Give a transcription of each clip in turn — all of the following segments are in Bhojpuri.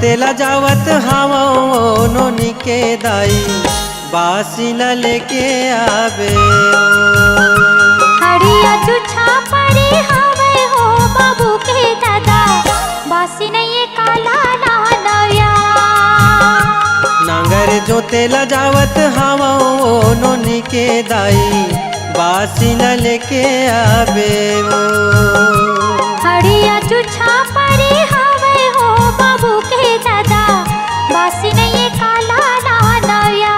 जोतेला जावत हावो नोनी के दाई बासी न लेके आवे हड़िया जुछा परी हवे हो बाबू के दादा बासी नहीं काला नया नांगर जोतेला जावत हावो नोनी के दाई बासी न लेके आवे हड़िया जुछा परी हवे हो बाबू के दादा बासी नहीं काला नया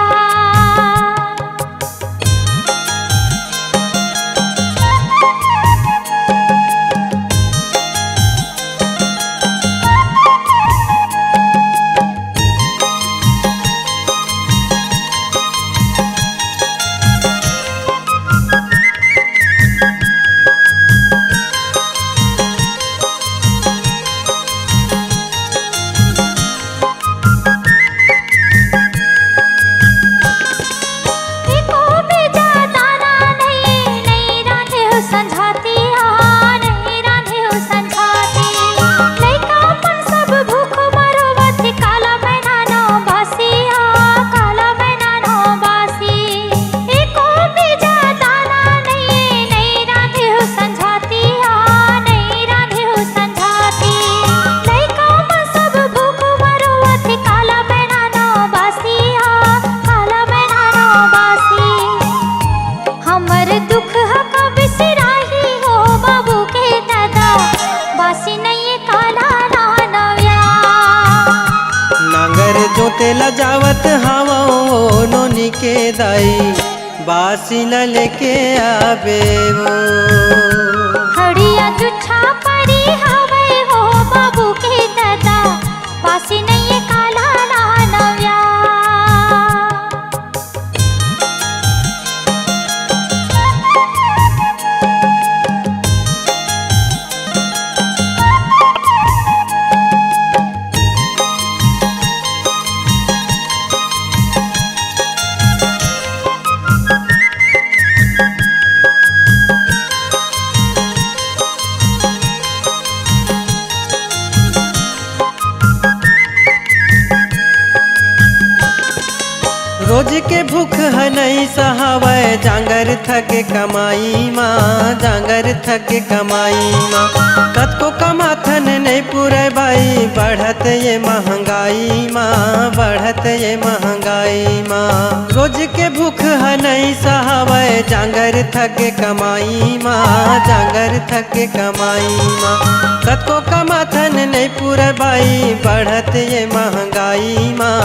जोतेला जावत हावो नोनी के दाई बासी न लेके आवे हड़िया जुछा परी हवे हो बाबू के दादा बासी नहीं काला नया रोज के भूख है नहीं सहावे जांगर थके कमाई माँ जांगर थके कमाई माँ कतको कमाथन नहीं पूरे भाई बढ़त ये महंगाई माँ बढ़त ये महंगाई माँ रोज के भूख है नहीं सहावे जांगर थके कमाई माँ जांगर थके कमाई माँ कतको कमाथन नहीं पूरे भाई बढ़त ये महंगाई माँ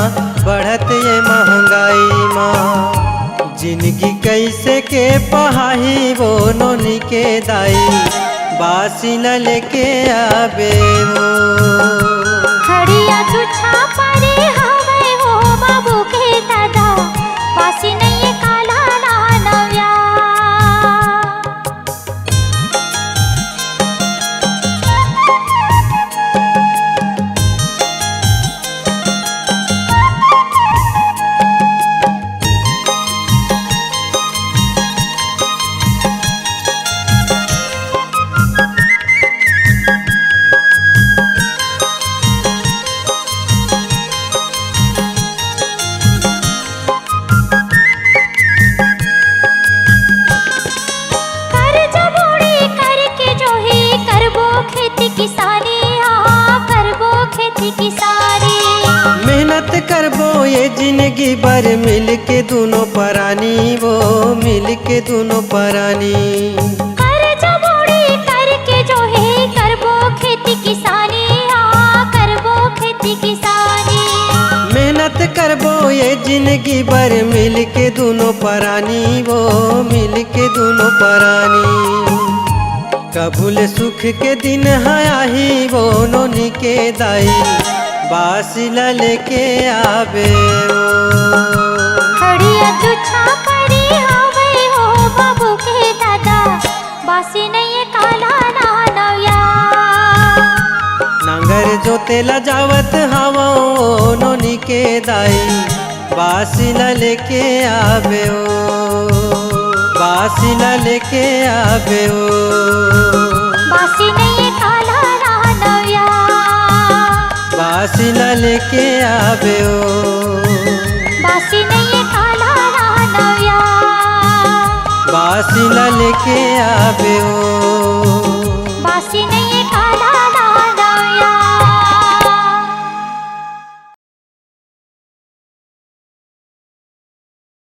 बढ़त ये महंगाई माँ जिंदगी कैसे के पहाही वो नोनी के दाई बासी न लेके आवे हड़िया जुछा परी हवे हो बाबू के दादा बासी नहीं काला नया मेहनत करबो ये जिंदगी भर मिल के दोनों परानी वो मिल के दोनों परानी करके जो है करबो खेती किसानी करबो खेती किसानी मेहनत करबो ये जिंदगी भर मिल के दोनों परानी वो मिल के दोनों परानी कबूल सुख के दिन है आही वो नोनी के दाई बासी न लेके आवे हड़िया जुछा परी हवे हो बाबू के दादा बासी नहीं काला नया नांगर जोतेला जावत हावो नोनी के दाई बासी न लेके आवे बासी न लेके आवे बासी नहीं काला नया बासी ला लेके आवे ओ बासी नहीं काला नव्या बासी ला लेके आवे ओ